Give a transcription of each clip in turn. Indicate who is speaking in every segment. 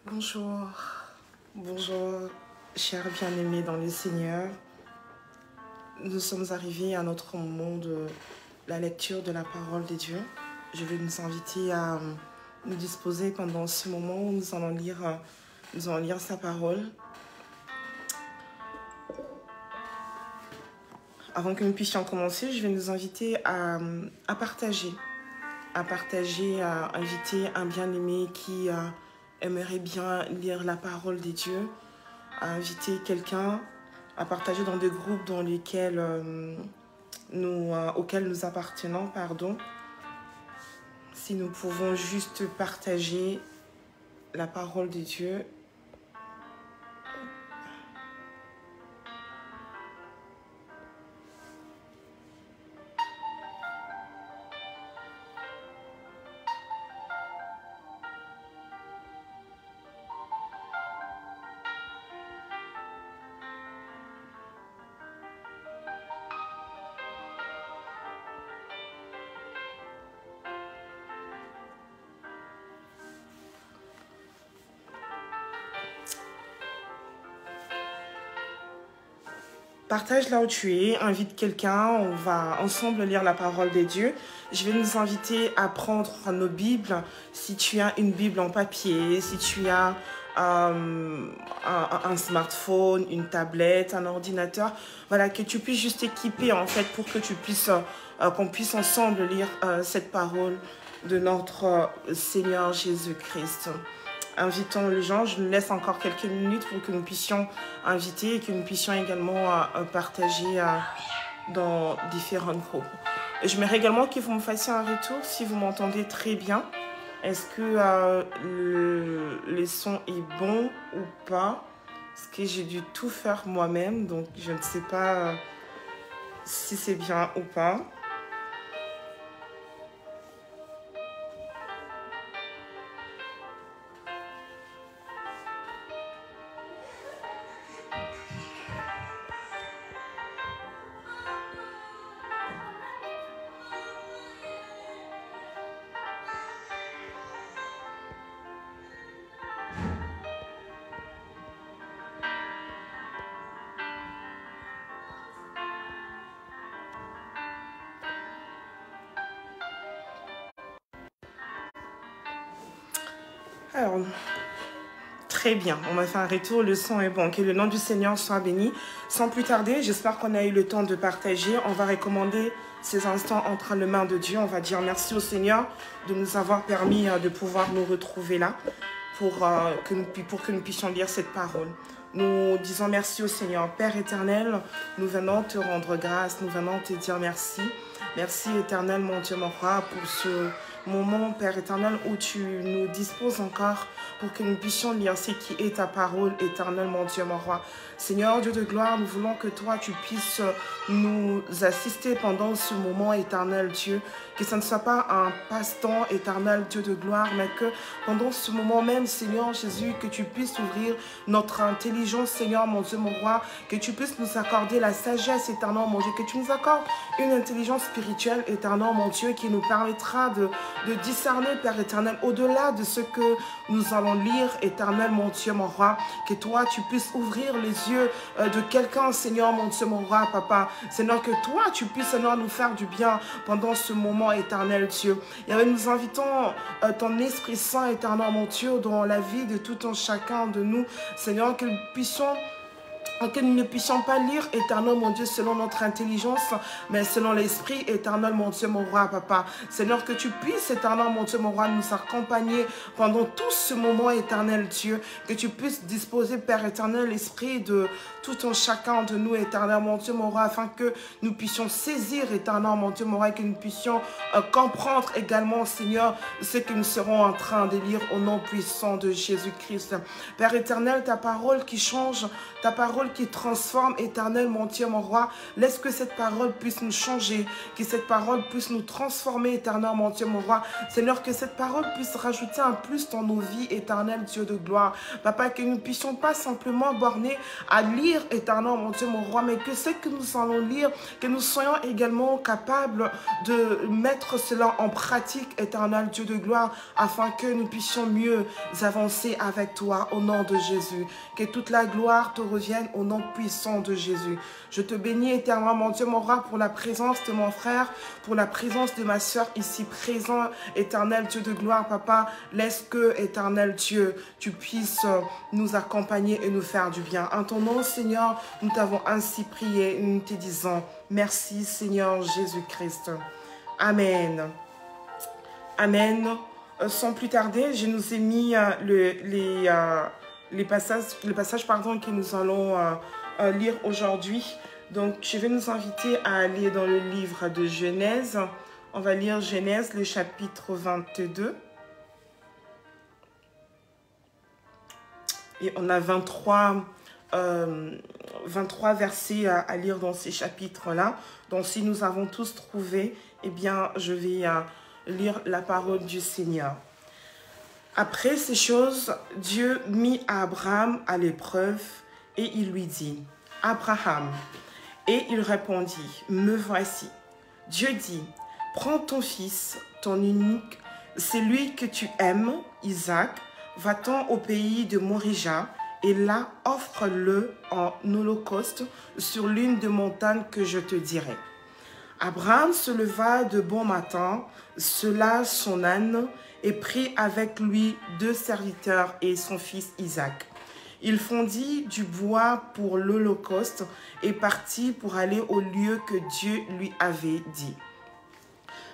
Speaker 1: Bonjour, bonjour, chers bien-aimés dans le Seigneur. Nous sommes arrivés à notre moment de la lecture de la parole de Dieu. Je vais nous inviter à nous disposer pendant ce moment où nous allons lire sa parole. Avant que nous puissions commencer, je vais nous inviter à partager, à inviter un bien-aimé qui aimerait bien lire la parole de Dieu, à inviter quelqu'un à partager dans des groupes dans lesquels, auxquels nous appartenons. Si nous pouvons juste partager la parole de Dieu. Partage là où tu es, invite quelqu'un, on va ensemble lire la parole de Dieu. Je vais nous inviter à prendre nos Bibles, si tu as une Bible en papier, si tu as un smartphone, une tablette, un ordinateur, voilà, que tu puisses juste équiper en fait pour que tu puisses, qu'on puisse ensemble lire cette parole de notre Seigneur Jésus-Christ. Invitons les gens, je nous laisse encore quelques minutes pour que nous puissions inviter et que nous puissions également partager dans différents groupes. Je m'aimerais également que vous me fassiez un retour si vous m'entendez très bien. Est-ce que le son est bon ou pas? Parce que j'ai dû tout faire moi-même, donc je ne sais pas si c'est bien ou pas. Alors, très bien, on m'a fait un retour, le son est bon. Que le nom du Seigneur soit béni. Sans plus tarder, j'espère qu'on a eu le temps de partager. On va recommander ces instants entre les mains de Dieu. On va dire merci au Seigneur de nous avoir permis de pouvoir nous retrouver là pour que nous puissions lire cette parole. Nous disons merci au Seigneur. Père éternel, nous venons te rendre grâce, nous venons te dire merci. Merci éternel, mon Dieu, mon roi, pour ce moment, Père éternel, où tu nous disposes encore pour que nous puissions lire ce qui est ta parole, éternel, mon Dieu, mon roi. Seigneur, Dieu de gloire, nous voulons que toi, tu puisses nous assister pendant ce moment, éternel Dieu, que ce ne soit pas un passe-temps, éternel Dieu de gloire, mais que pendant ce moment même, Seigneur Jésus, que tu puisses ouvrir notre intelligence, Seigneur, mon Dieu, mon roi, que tu puisses nous accorder la sagesse, éternel, mon Dieu, que tu nous accordes une intelligence spirituelle, éternel, mon Dieu, qui nous permettra de discerner, Père éternel, au-delà de ce que nous allons lire, éternel, mon Dieu, mon roi, que toi, tu puisses ouvrir les yeux de quelqu'un, Seigneur, mon Dieu, mon roi, papa. Seigneur, que toi, tu puisses, Seigneur, nous faire du bien pendant ce moment, éternel Dieu. Et nous invitons ton Esprit Saint, éternel, mon Dieu, dans la vie de tout un chacun de nous, Seigneur, que nous puissions que nous ne puissions pas lire, éternel mon Dieu, selon notre intelligence, mais selon l'esprit, éternel mon Dieu, mon roi, papa. Seigneur, que tu puisses, éternel mon Dieu, mon roi, nous accompagner pendant tout ce moment, éternel Dieu. Que tu puisses disposer, Père éternel, l'esprit de tout un chacun de nous, éternel mon Dieu, mon roi, afin que nous puissions saisir, éternel mon Dieu, mon roi, et que nous puissions comprendre également, Seigneur, ce que nous serons en train de lire au nom puissant de Jésus-Christ. Père éternel, ta parole qui change, ta parole parole qui transforme, Éternel, mon Dieu, mon roi. Laisse que cette parole puisse nous changer, que cette parole puisse nous transformer, Éternel, mon Dieu, mon roi. Seigneur, que cette parole puisse rajouter un plus dans nos vies, Éternel, Dieu de gloire. Papa, que nous ne puissions pas simplement borner à lire, Éternel, mon Dieu, mon roi, mais que ce que nous allons lire, que nous soyons également capables de mettre cela en pratique, Éternel, Dieu de gloire, afin que nous puissions mieux avancer avec toi au nom de Jésus. Que toute la gloire te revienne au nom puissant de Jésus. Je te bénis, Éternel, mon Dieu, mon roi, pour la présence de mon frère, pour la présence de ma soeur ici présent, Éternel, Dieu de gloire, Papa. Laisse que, Éternel Dieu, tu puisses nous accompagner et nous faire du bien. En ton nom, Seigneur, nous t'avons ainsi prié, nous te disons merci, Seigneur Jésus-Christ. Amen. Amen. Sans plus tarder, je nous ai mis les passages que nous allons lire aujourd'hui. Donc, je vais nous inviter à aller dans le livre de Genèse. On va lire Genèse, le chapitre 22. Et on a 23 versets à lire dans ces chapitres-là. Donc, si nous avons tous trouvé, eh bien, je vais lire la parole du Seigneur. Après ces choses, Dieu mit Abraham à l'épreuve et il lui dit, « Abraham » Et il répondit, « Me voici. » Dieu dit, « Prends ton fils, ton unique, celui que tu aimes, Isaac, va-t'en au pays de Morija, et là offre-le en holocauste sur l'une des montagnes que je te dirai. » Abraham se leva de bon matin, sella son âne et prit avec lui 2 serviteurs et son fils Isaac. Il fondit du bois pour l'holocauste et partit pour aller au lieu que Dieu lui avait dit.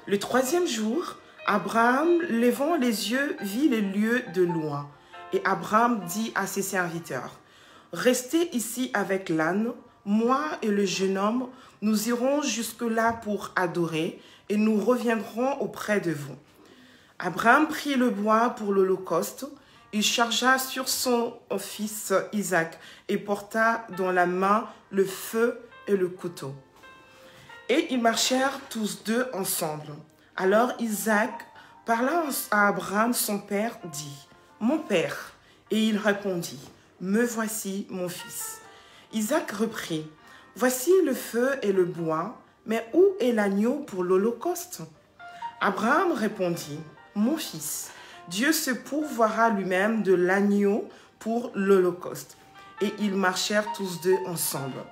Speaker 1: Le 3e jour, Abraham, levant les yeux, vit les lieux de loin. Et Abraham dit à ses serviteurs, « Restez ici avec l'âne, moi et le jeune homme, nous irons jusque-là pour adorer et nous reviendrons auprès de vous. » Abraham prit le bois pour l'holocauste, il chargea sur son fils Isaac et porta dans la main le feu et le couteau. Et ils marchèrent tous deux ensemble. Alors Isaac parla à Abraham son père, dit, « Mon père » Et il répondit, « Me voici mon fils. » Isaac reprit, « Voici le feu et le bois, mais où est l'agneau pour l'holocauste » Abraham répondit, « Mon fils, Dieu se pourvoira lui-même de l'agneau pour l'holocauste. » Et ils marchèrent tous deux ensemble.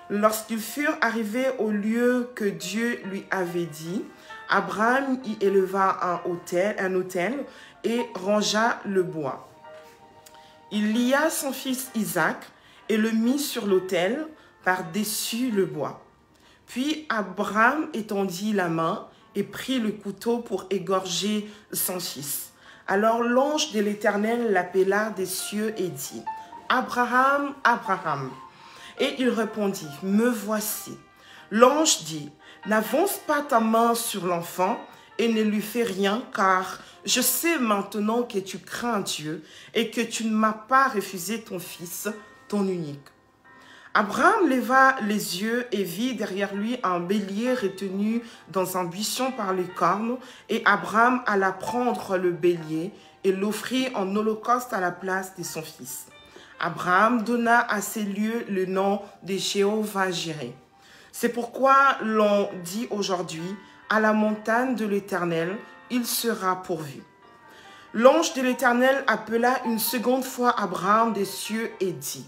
Speaker 1: Lorsqu'ils furent arrivés au lieu que Dieu lui avait dit, Abraham y éleva un autel et rangea le bois. Il lia son fils Isaac et le mit sur l'autel par-dessus le bois. Puis Abraham étendit la main et prit le couteau pour égorger son fils. Alors l'ange de l'Éternel l'appela des cieux et dit, « Abraham, Abraham !» Et il répondit, « Me voici. » L'ange dit, « N'avance pas ta main sur l'enfant et ne lui fais rien, car je sais maintenant que tu crains Dieu et que tu ne m'as pas refusé ton fils, ton unique. » Abraham leva les yeux et vit derrière lui un bélier retenu dans un buisson par les cornes, et Abraham alla prendre le bélier et l'offrit en holocauste à la place de son fils. Abraham donna à ces lieux le nom de Jéhovah-Jireh. C'est pourquoi l'on dit aujourd'hui, à la montagne de l'Éternel, il sera pourvu. L'ange de l'Éternel appela une seconde fois Abraham des cieux et dit,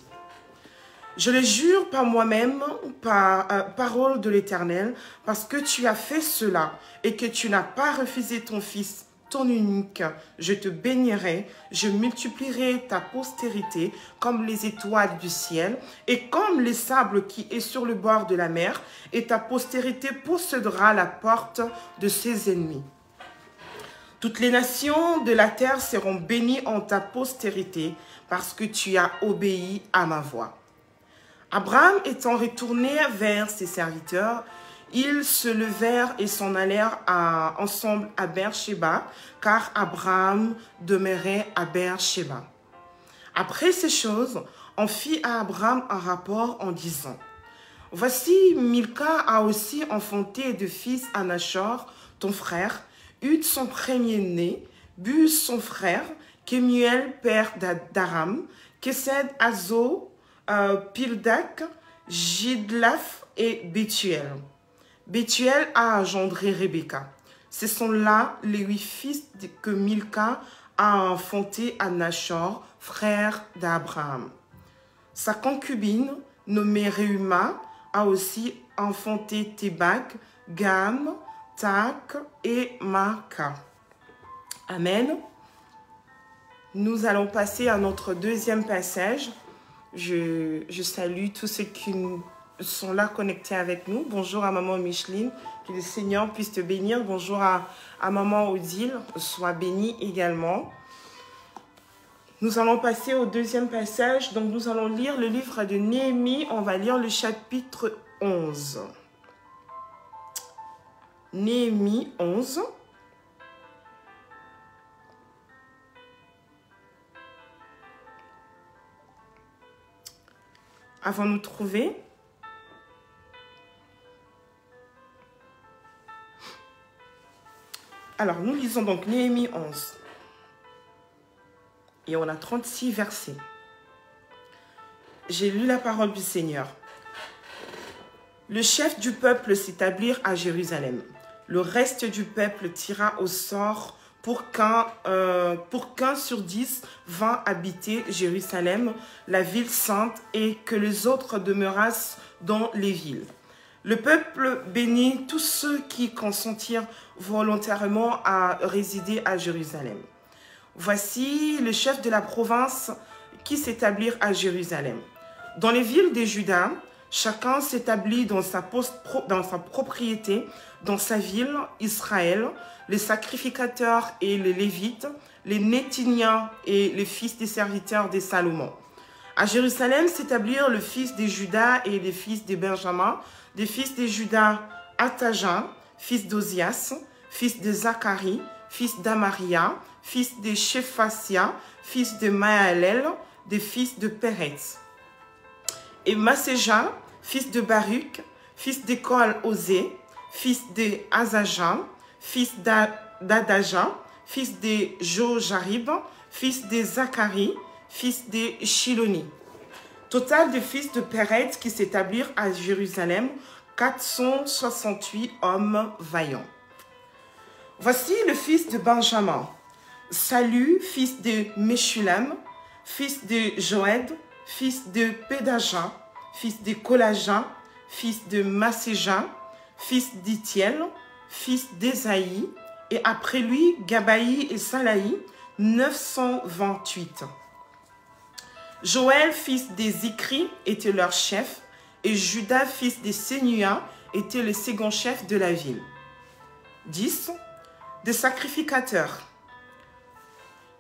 Speaker 1: « Je le jure par moi-même, par parole de l'Éternel, parce que tu as fait cela et que tu n'as pas refusé ton fils, ton unique, je te bénirai, je multiplierai ta postérité comme les étoiles du ciel et comme les sables qui est sur le bord de la mer, et ta postérité possédera la porte de ses ennemis. Toutes les nations de la terre seront bénies en ta postérité parce que tu as obéi à ma voix. » Abraham étant retourné vers ses serviteurs, ils se levèrent et s'en allèrent ensemble à Beer-Shéba, car Abraham demeurait à Beer-Shéba. Après ces choses, en fit à Abraham un rapport en disant, « Voici, Milca a aussi enfanté de fils à Nachor, ton frère, Hud son premier-né, Buz son frère, Kemuel père d'Aram, Kesed, Azo, Pildak, Jidlaph et Bethuel. Bethuel a engendré Rebecca. Ce sont là les 8 fils que Milca a enfantés à Nachor, frère d'Abraham. Sa concubine, nommée Reuma, a aussi enfanté Tébak, Gam, Tak et Maaka. Amen. Nous allons passer à notre deuxième passage. Je salue tous ceux qui sont là connectés avec nous. Bonjour à maman Micheline, que le Seigneur puisse te bénir. Bonjour à maman Odile, sois bénie également. Nous allons passer au deuxième passage. Donc nous allons lire le livre de Néhémie. On va lire le chapitre 11. Néhémie 11. Avons-nous trouvé? Alors, nous lisons donc Néhémie 11. Et on a 36 versets. J'ai lu la parole du Seigneur. Le chef du peuple s'établit à Jérusalem. Le reste du peuple tira au sort pour qu'un sur 10 vint habiter Jérusalem, la ville sainte, et que les autres demeurassent dans les villes. Le peuple bénit tous ceux qui consentirent volontairement à résider à Jérusalem. Voici le chef de la province qui s'établit à Jérusalem. Dans les villes de Juda, chacun s'établit dans sa propriété, dans sa ville, Israël, les sacrificateurs et les Lévites, les Néthiniens et les fils des serviteurs de Salomon. À Jérusalem s'établirent le fils de Juda et les fils de Benjamin, des fils de Juda, Ataja, fils d'Ozias, fils de Zacharie, fils d'Amaria, fils de Shephasia, fils de Mahalel, des fils de Péretz. Et Maséja, fils de Baruch, fils de Koal-Osé, fils de Azaja, fils d'Adaja, fils de Jojarib, fils de Zacharie, fils de Shiloni. Total de fils de Péretz qui s'établirent à Jérusalem, 468 hommes vaillants. Voici le fils de Benjamin, Salu, fils de Meshulam, fils de Joëd, fils de Pédaja, fils de Kolaja, fils de Maséja, fils d'Itiel, fils d'Ésaïe, et après lui, Gabaï et Salaï, 928. Joël, fils de Zikri, était leur chef, et Judas, fils de Sénua, était le second chef de la ville. 10. Des sacrificateurs.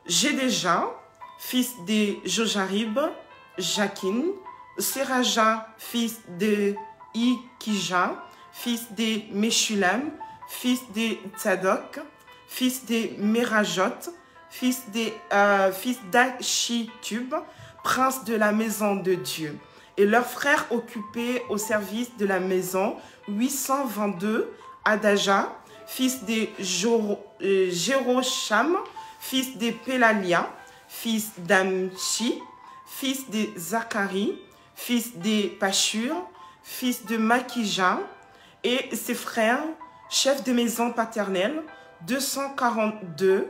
Speaker 1: Jédéja, fils de Jojarib, Jakin, Seraja, fils de Ikija, fils de Meshulam, fils de Tzadok, fils de Merajot, fils d'Achitub, prince de la maison de Dieu, et leurs frères occupés au service de la maison, 822, Adaja, fils de Jérocham, fils de Pélalia, fils d'Amchi, fils de Zacharie, fils de Pashur, fils de Makija, et ses frères, chefs de maison paternelle, 242,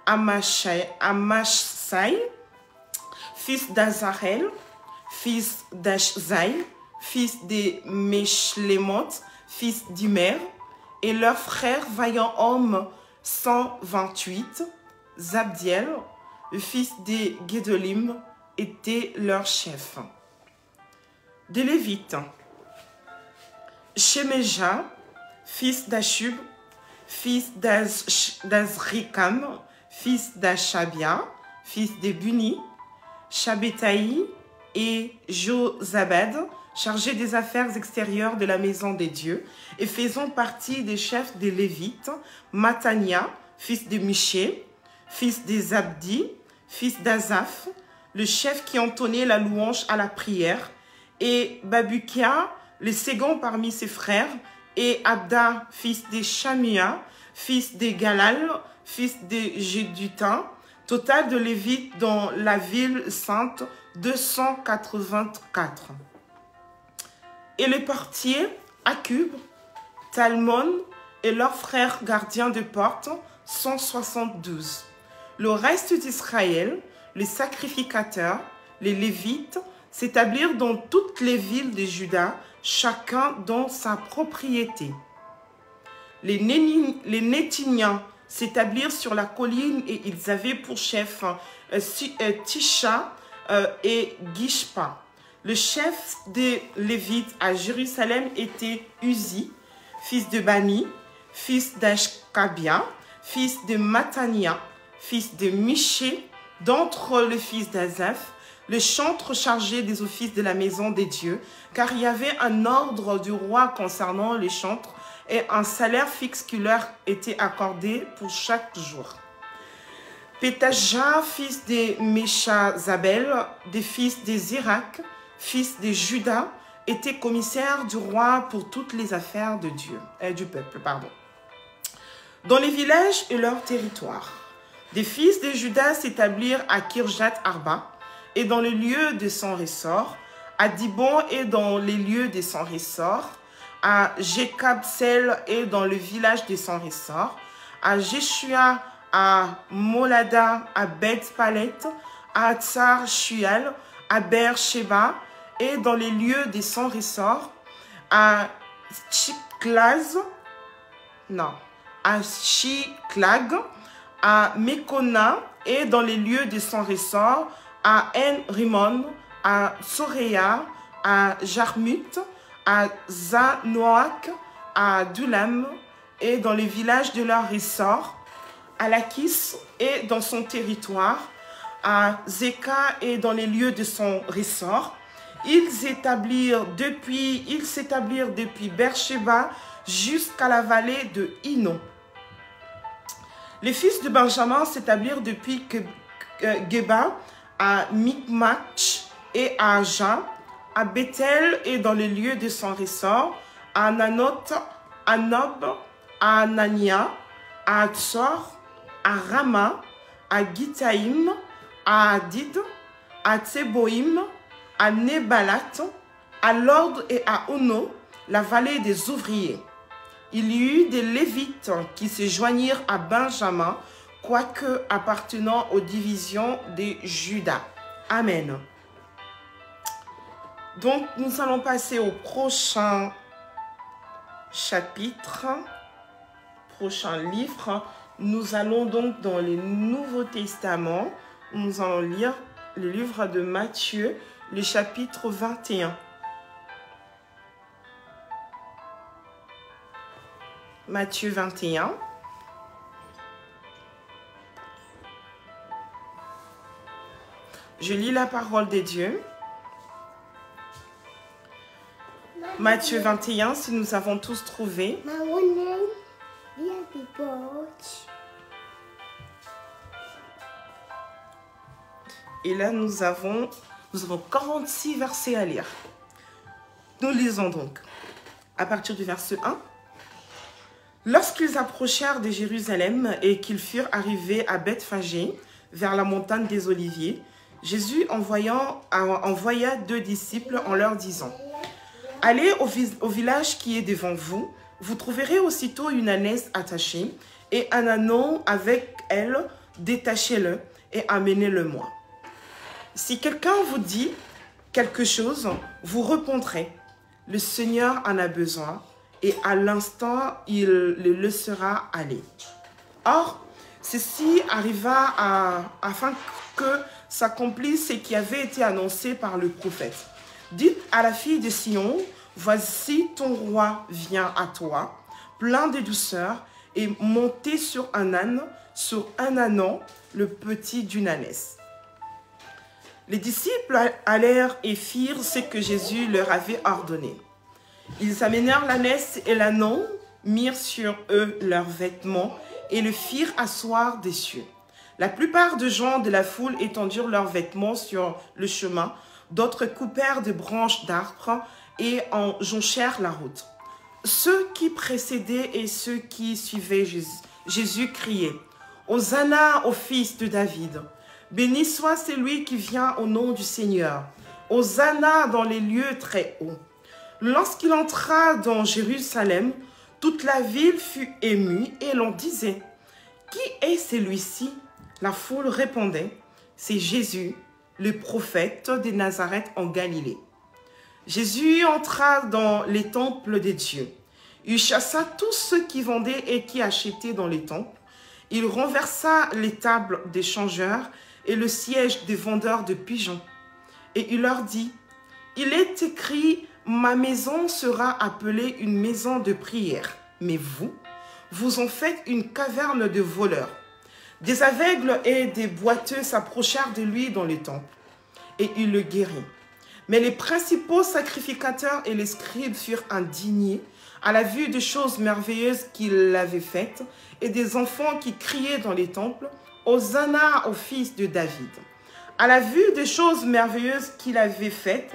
Speaker 1: Amashai, fils d'Azarel, fils d'Ashzai, fils de Meshlemot, fils d'Imer, et leurs frères vaillants hommes 128, Zabdiel, le fils de Guédolim, était leur chef. Des Lévites, Shemeja, fils d'Ashub, fils d'Azrikam, fils d'Ashabia, fils de Buni, Shabetaï et Josabad, chargés des affaires extérieures de la maison des dieux, et faisant partie des chefs des Lévites, Matania, fils de Miché, fils de Zabdi, fils d'Azaph, le chef qui entonnait la louange à la prière, et Babukia, le second parmi ses frères, et Abda, fils de Shamua, fils de Galal, fils de Jédutin, total de Lévites dans la ville sainte, 284. Et les portiers, Akub, Talmon et leurs frères gardiens de porte, 172. Le reste d'Israël, les sacrificateurs, les Lévites, s'établirent dans toutes les villes de Juda, chacun dans sa propriété. Les Nétiniens s'établirent sur la colline et ils avaient pour chef Tisha et Gishpa. Le chef des Lévites à Jérusalem était Uzi, fils de Bani, fils d'Ashkabia, fils de Matania, fils de Miché, d'entre le fils d'Azaph, le chantre chargé des offices de la maison des dieux, car il y avait un ordre du roi concernant les chantres et un salaire fixe qui leur était accordé pour chaque jour. Pétaja, fils de Méchazabel, des fils de Zérak, fils de Juda, était commissaire du roi pour toutes les affaires de Dieu, du peuple. Dans les villages et leurs territoires, des fils de Juda s'établirent à Kirjat Arba et dans les lieux de son ressort, à Dibon et dans les lieux de son ressort, à Jekabsel et dans le village de son ressort, à Jeshua, à Molada, à Beth-Palet, à Tsar Shual, à Beersheba et dans les lieux de son ressort, à Chiklag, à Mekona et dans les lieux de son ressort, à En-Rimon, à Soréa, à Jarmut, à Zanoak, à Dulam et dans les villages de leur ressort, à Lakis et dans son territoire, à Zeka et dans les lieux de son ressort. Ils s'établirent depuis Beersheba jusqu'à la vallée de Hinnom. Les fils de Benjamin s'établirent depuis Geba à Micmach et à Aja, à Bethel et dans les lieux de son ressort, à Nanoth, à Nob, à Anania, à Tsor, à Rama, à Gitaïm, à Adid, à Tseboïm, à Nebalat, à Lord et à Ono, la vallée des ouvriers. Il y eut des Lévites qui se joignirent à Benjamin, quoique appartenant aux divisions de Juda. Amen. Donc, nous allons passer au prochain chapitre, prochain livre. Nous allons donc dans le Nouveau Testament. Nous allons lire le livre de Matthieu, le chapitre 21. Matthieu 21. Je lis la parole de Dieu. Matthieu 21, si nous avons tous trouvé. Et là, nous avons 46 versets à lire. Nous lisons donc à partir du verset 1. Lorsqu'ils approchèrent de Jérusalem et qu'ils furent arrivés à Bethphagée, vers la montagne des Oliviers, Jésus envoya 2 disciples en leur disant: « Allez au village qui est devant vous, vous trouverez aussitôt une ânesse attachée et un ânon avec elle, détachez-le et amenez-le-moi. Si quelqu'un vous dit quelque chose, vous répondrez, le Seigneur en a besoin, et à l'instant, il le laissera aller. » Or, ceci arriva afin que s'accomplisse ce qui avait été annoncé par le prophète. Dites à la fille de Sion, voici ton roi vient à toi, plein de douceur, et monté sur un âne, sur un ânon, le petit d'une ânesse. Les disciples allèrent et firent ce que Jésus leur avait ordonné. Ils amenèrent l'ânesse et l'ânon, mirent sur eux leurs vêtements et le firent asseoir des cieux. La plupart des gens de la foule étendirent leurs vêtements sur le chemin, d'autres coupèrent des branches d'arbres et en jonchèrent la route. Ceux qui précédaient et ceux qui suivaient Jésus criaient « Hosanna au fils de David ! Béni soit celui qui vient au nom du Seigneur ! Hosanna dans les lieux très hauts !» Lorsqu'il entra dans Jérusalem, toute la ville fut émue et l'on disait « Qui est celui-ci » La foule répondait « C'est Jésus, le prophète de Nazareth en Galilée. » Jésus entra dans les temples des dieux. Il chassa tous ceux qui vendaient et qui achetaient dans les temples. Il renversa les tables des changeurs et le siège des vendeurs de pigeons. Et il leur dit, « Il est écrit, ma maison sera appelée une maison de prière. Mais vous, vous en faites une caverne de voleurs. » Des aveugles et des boiteux s'approchèrent de lui dans les temples. Et il le guérit. Mais les principaux sacrificateurs et les scribes furent indignés à la vue des choses merveilleuses qu'il avait faites et des enfants qui criaient dans les temples « Hosanna au fils de David !» À la vue des choses merveilleuses qu'il avait faites,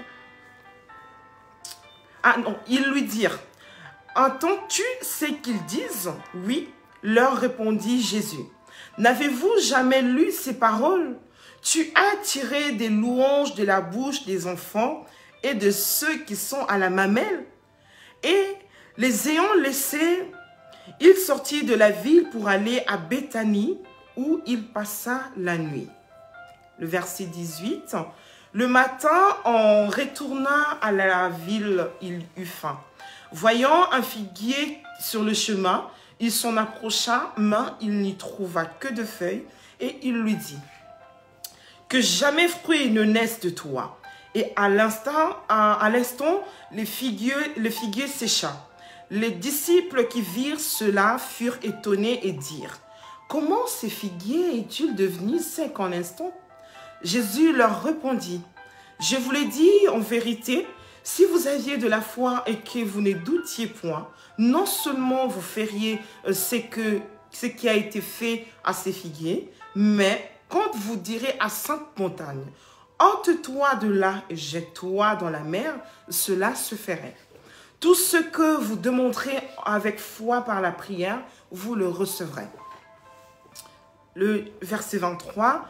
Speaker 1: ils lui dirent « Entends-tu ce qu'ils disent ?» « Oui, leur répondit Jésus. « N'avez-vous jamais lu ces paroles ? Tu as tiré des louanges de la bouche des enfants et de ceux qui sont à la mamelle. » Et les ayant laissés, il sortit de la ville pour aller à Béthanie, où il passa la nuit. Le verset 18. Le matin, en retournant à la ville, il eut faim. Voyant un figuier sur le chemin, il s'en approcha, mais il n'y trouva que de feuilles, et il lui dit « Que jamais fruit ne naisse de toi. » Et à l'instant, le figuier sécha. Les disciples qui virent cela furent étonnés et dirent « Comment ce figuier est-il devenu sec en instant ?» Jésus leur répondit « Je vous l'ai dit en vérité, si vous aviez de la foi et que vous ne doutiez point, non seulement vous feriez ce qui a été fait à ces figuiers, mais quand vous direz à cette montagne, ôte-toi de là et jette-toi dans la mer, cela se ferait. Tout ce que vous demanderez avec foi par la prière, vous le recevrez. » Le verset 23,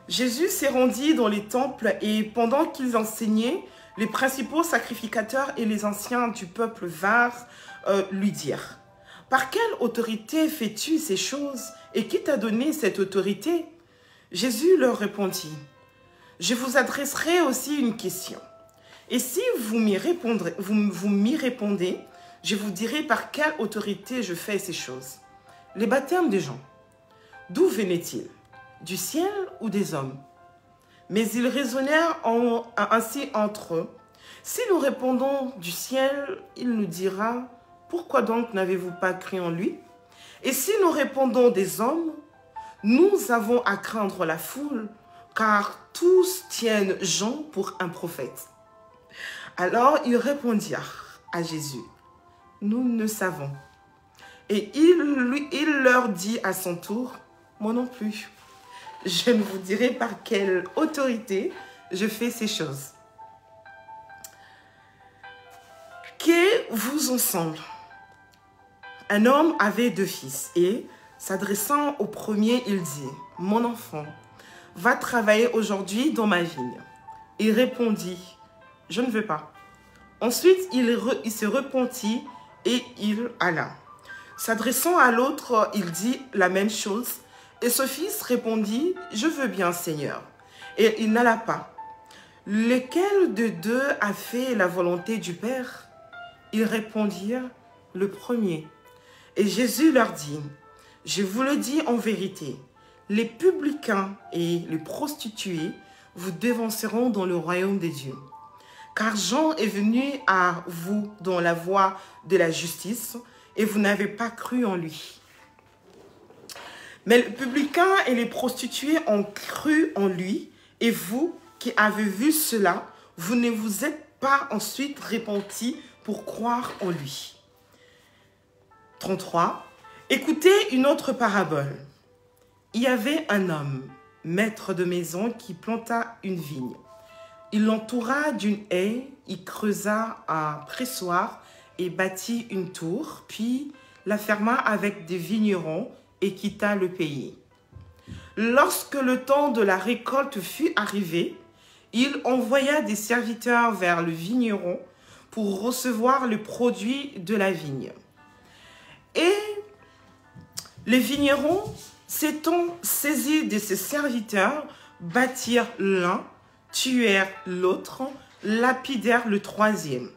Speaker 1: Jésus s'est rendu dans les temples et pendant qu'ils enseignaient, les principaux sacrificateurs et les anciens du peuple vinrent lui dire « Par quelle autorité fais-tu ces choses et qui t'a donné cette autorité ?» Jésus leur répondit « Je vous adresserai aussi une question. Et si vous m'y répondez, je vous dirai par quelle autorité je fais ces choses. Les baptêmes des gens, d'où venaient-ils? Du ciel ou des hommes? » Mais ils raisonnèrent ainsi entre eux. Si nous répondons du ciel, il nous dira, pourquoi donc n'avez-vous pas cru en lui? Et si nous répondons des hommes, nous avons à craindre la foule, car tous tiennent Jean pour un prophète. Alors ils répondirent à Jésus, nous ne savons. Et il leur dit à son tour, moi non plus. Je ne vous dirai par quelle autorité je fais ces choses. Que vous ensemble. Un homme avait 2 fils et, s'adressant au premier, il dit, « Mon enfant, va travailler aujourd'hui dans ma vigne. » Il répondit, « Je ne veux pas. » Ensuite, il se repentit et il alla. S'adressant à l'autre, il dit la même chose. Et ce fils répondit, « Je veux bien, Seigneur. » Et il n'alla pas. Lequel de deux a fait la volonté du Père? Ils répondirent, « Le premier. » Et Jésus leur dit, « Je vous le dis en vérité, les publicains et les prostituées vous devanceront dans le royaume des dieux. Car Jean est venu à vous dans la voie de la justice, et vous n'avez pas cru en lui. Mais les publicains et les prostituées ont cru en lui, et vous qui avez vu cela, vous ne vous êtes pas ensuite repentis pour croire en lui. 33. Écoutez une autre parabole. Il y avait un homme, maître de maison, qui planta une vigne. Il l'entoura d'une haie, il creusa un pressoir et bâtit une tour, puis la ferma avec des vignerons et quitta le pays. Lorsque le temps de la récolte fut arrivé, il envoya des serviteurs vers le vigneron pour recevoir le produit de la vigne. Et les vignerons, s'étant saisis de ces serviteurs, battirent l'un, tuèrent l'autre, lapidèrent le troisième.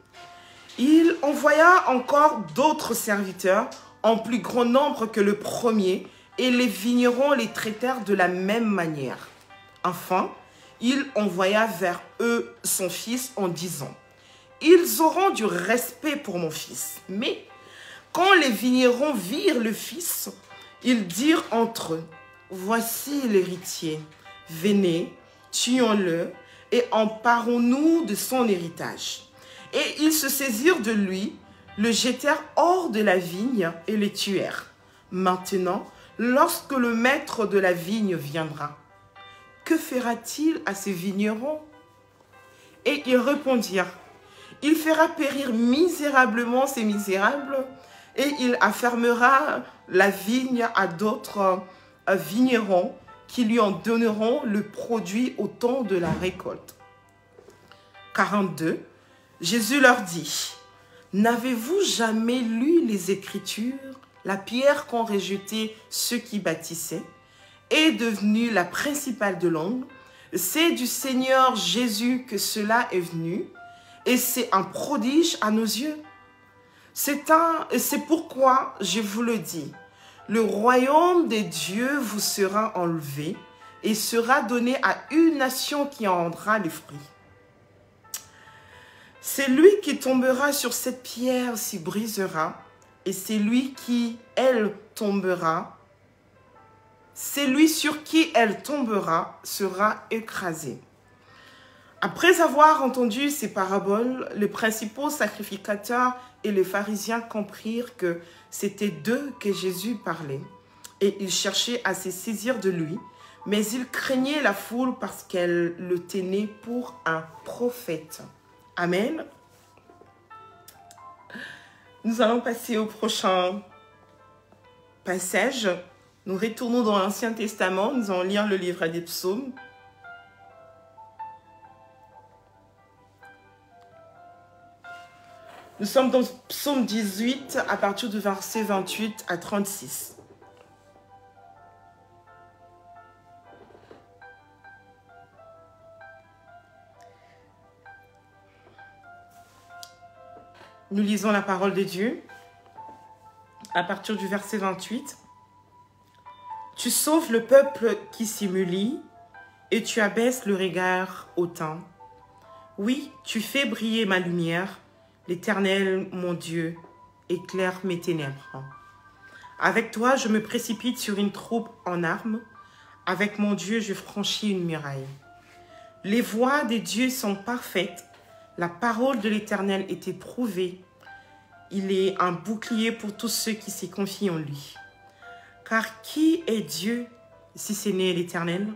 Speaker 1: Il envoya encore d'autres serviteurs en plus grand nombre que le premier, et les vignerons les traitèrent de la même manière. Enfin, il envoya vers eux son fils en disant, « Ils auront du respect pour mon fils. » Mais quand les vignerons virent le fils, ils dirent entre eux, « Voici l'héritier, venez, tuons-le et emparons-nous de son héritage. » Et ils se saisirent de lui, le jetèrent hors de la vigne et le tuèrent. Maintenant, lorsque le maître de la vigne viendra, que fera-t-il à ces vignerons? Et ils répondirent, il fera périr misérablement ces misérables, et il affermera la vigne à d'autres vignerons qui lui en donneront le produit au temps de la récolte. 42. Jésus leur dit, « N'avez-vous jamais lu les Écritures? La pierre qu'ont rejetée ceux qui bâtissaient est devenue la principale de l'angle. C'est du Seigneur Jésus que cela est venu, et c'est un prodige à nos yeux. C'est pourquoi je vous le dis, le royaume des dieux vous sera enlevé et sera donné à une nation qui en rendra les fruits. C'est lui qui tombera sur cette pierre s'y brisera, et c'est lui qui, elle, tombera. C'est lui sur qui elle tombera sera écrasé. » Après avoir entendu ces paraboles, les principaux sacrificateurs et les pharisiens comprirent que c'était d'eux que Jésus parlait, et ils cherchaient à se saisir de lui, mais ils craignaient la foule parce qu'elle le tenait pour un prophète. Amen. Nous allons passer au prochain passage. Nous retournons dans l'Ancien Testament. Nous allons lire le livre des Psaumes. Nous sommes dans Psaume 18 à partir du verset 28 à 36. Nous lisons la parole de Dieu à partir du verset 28. « Tu sauves le peuple qui s'humilie et tu abaisses le regard hautain. Oui, tu fais briller ma lumière, l'Éternel, mon Dieu, éclaire mes ténèbres. Avec toi, je me précipite sur une troupe en armes. Avec mon Dieu, je franchis une muraille. Les voies des dieux sont parfaites. La parole de l'Éternel est éprouvée. Il est un bouclier pour tous ceux qui s'y confient en lui. Car qui est Dieu si ce n'est l'Éternel?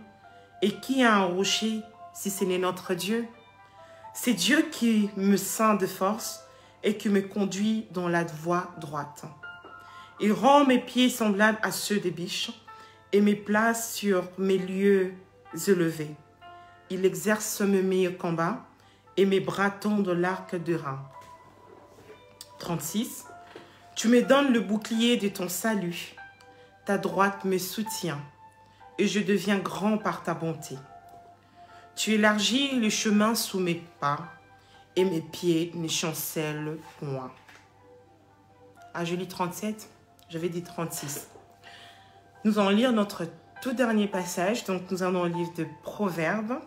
Speaker 1: Et qui a un rocher si ce n'est notre Dieu? C'est Dieu qui me ceint de force et qui me conduit dans la voie droite. Il rend mes pieds semblables à ceux des biches et me place sur mes lieux élevés. Il exerce mes meilleurs combats et mes bras tendent l'arc de rein. 36. Tu me donnes le bouclier de ton salut. Ta droite me soutient et je deviens grand par ta bonté. Tu élargis le chemin sous mes pas et mes pieds ne chancellent point. Ah, je lis 37, j'avais dit 36. Nous allons lire notre tout dernier passage, donc nous allons au livre de Proverbes.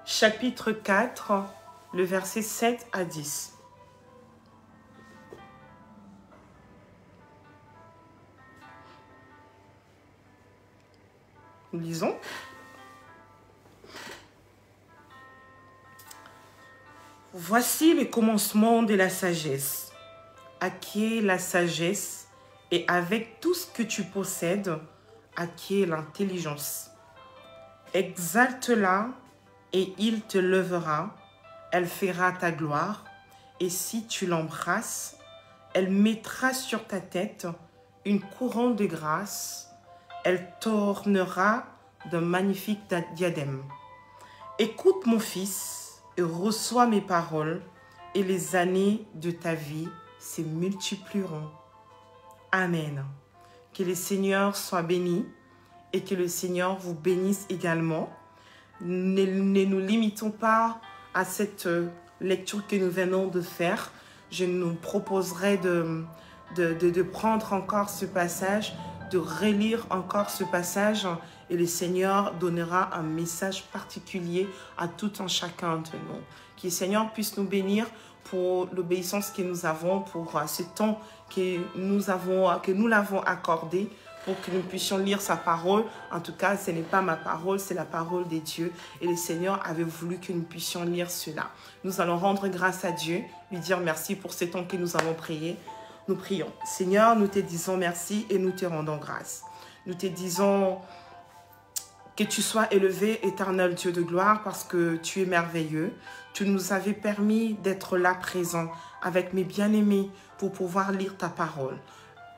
Speaker 1: Chapitre 4, le verset 7 à 10. Nous lisons. Voici le commencement de la sagesse. Acquiers la sagesse et avec tout ce que tu possèdes, acquiers l'intelligence. Exalte-la et il te lèvera, elle fera ta gloire. Et si tu l'embrasses, elle mettra sur ta tête une couronne de grâce. Elle t'ornera d'un magnifique diadème. Écoute mon fils et reçois mes paroles et les années de ta vie se multiplieront. Amen. Que le Seigneur soit béni et que le Seigneur vous bénisse également. Ne nous limitons pas à cette lecture que nous venons de faire. Je nous proposerai de prendre encore ce passage, de relire encore ce passage et le Seigneur donnera un message particulier à tout un chacun de nous. Que le Seigneur puisse nous bénir pour l'obéissance que nous avons, pour ce temps que nous l'avons accordé, pour que nous puissions lire sa parole. En tout cas, ce n'est pas ma parole, c'est la parole des dieux. Et le Seigneur avait voulu que nous puissions lire cela. Nous allons rendre grâce à Dieu, lui dire merci pour ce temps que nous avons prié. Nous prions. Seigneur, nous te disons merci et nous te rendons grâce. Nous te disons que tu sois élevé, éternel Dieu de gloire, parce que tu es merveilleux. Tu nous avais permis d'être là présent avec mes bien-aimés pour pouvoir lire ta parole.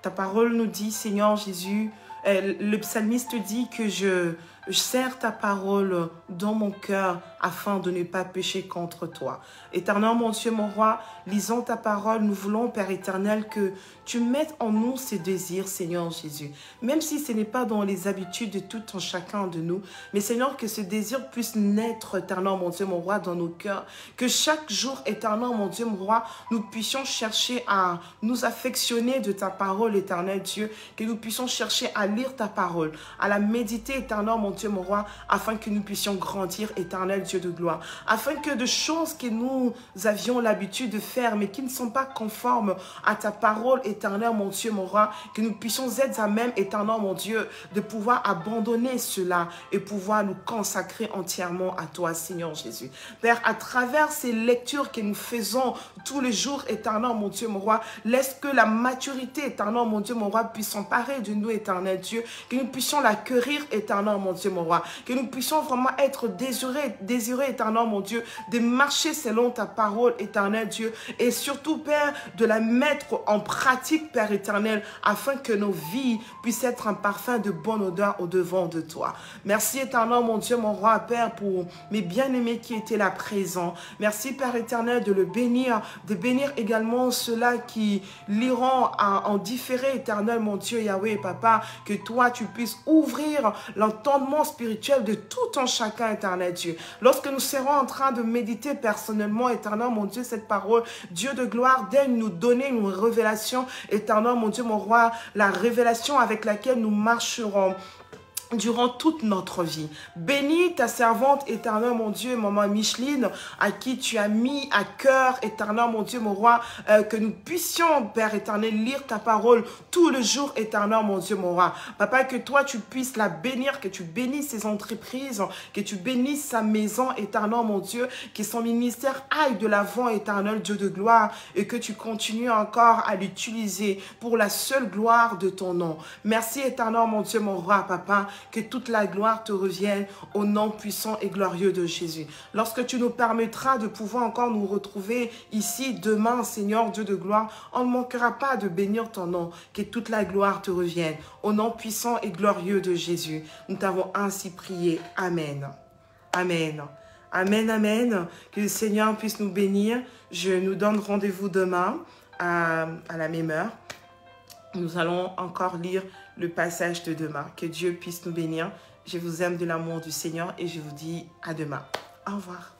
Speaker 1: Ta parole nous dit, Seigneur Jésus, le psalmiste dit que je serre ta parole dans mon cœur afin de ne pas pécher contre toi. Éternel, mon Dieu, mon roi, lisons ta parole. Nous voulons, Père éternel, que tu mettes en nous ces désirs, Seigneur Jésus. Même si ce n'est pas dans les habitudes de tout un chacun de nous, mais Seigneur, que ce désir puisse naître, éternel, mon Dieu, mon roi, dans nos cœurs. Que chaque jour, éternel, mon Dieu, mon roi, nous puissions chercher à nous affectionner de ta parole, éternel Dieu. Que nous puissions chercher à lire ta parole, à la méditer, éternel, mon Dieu, mon roi, afin que nous puissions grandir, éternel Dieu de gloire. Afin que de choses que nous avions l'habitude de faire, mais qui ne sont pas conformes à ta parole, éternel, mon Dieu, mon roi, que nous puissions être à même, éternel, mon Dieu, de pouvoir abandonner cela et pouvoir nous consacrer entièrement à toi, Seigneur Jésus. Père, à travers ces lectures que nous faisons tous les jours, éternel, mon Dieu, mon roi, laisse que la maturité, éternel, mon Dieu, mon roi, puisse s'emparer de nous, éternel Dieu, que nous puissions l'acquérir, éternel, mon Dieu, mon roi, que nous puissions vraiment être désirés, éternel, mon Dieu, de marcher selon ta parole, éternel Dieu, et surtout, Père, de la mettre en pratique, Père éternel, afin que nos vies puissent être un parfum de bonne odeur au devant de toi. Merci, éternel, mon Dieu, mon roi, Père, pour mes bien-aimés qui étaient là présents. Merci, Père éternel, de le bénir, de bénir également ceux-là qui liront en différé, éternel, mon Dieu, Yahweh, Papa, que toi, tu puisses ouvrir l'entendement spirituel de tout un chacun, éternel Dieu. Lorsque nous serons en train de méditer personnellement, éternel, mon Dieu, cette parole, Dieu de gloire, daigne nous donner une révélation, éternel, mon Dieu, mon roi, la révélation avec laquelle nous marcherons durant toute notre vie. Bénis ta servante, éternel, mon Dieu, maman Micheline, à qui tu as mis à cœur, éternel, mon Dieu, mon roi, que nous puissions, Père éternel, lire ta parole tout le jour, éternel, mon Dieu, mon roi. Papa, que toi, tu puisses la bénir, que tu bénisses ses entreprises, que tu bénisses sa maison, éternel, mon Dieu, que son ministère aille de l'avant, éternel, Dieu de gloire, et que tu continues encore à l'utiliser pour la seule gloire de ton nom. Merci, éternel, mon Dieu, mon roi, Papa, que toute la gloire te revienne au nom puissant et glorieux de Jésus. Lorsque tu nous permettras de pouvoir encore nous retrouver ici demain, Seigneur Dieu de gloire, on ne manquera pas de bénir ton nom, que toute la gloire te revienne au nom puissant et glorieux de Jésus. Nous t'avons ainsi prié. Amen. Amen. Amen, amen. Que le Seigneur puisse nous bénir. Je nous donne rendez-vous demain à la même heure. Nous allons encore lire le passage de demain. Que Dieu puisse nous bénir. Je vous aime de l'amour du Seigneur et je vous dis à demain. Au revoir.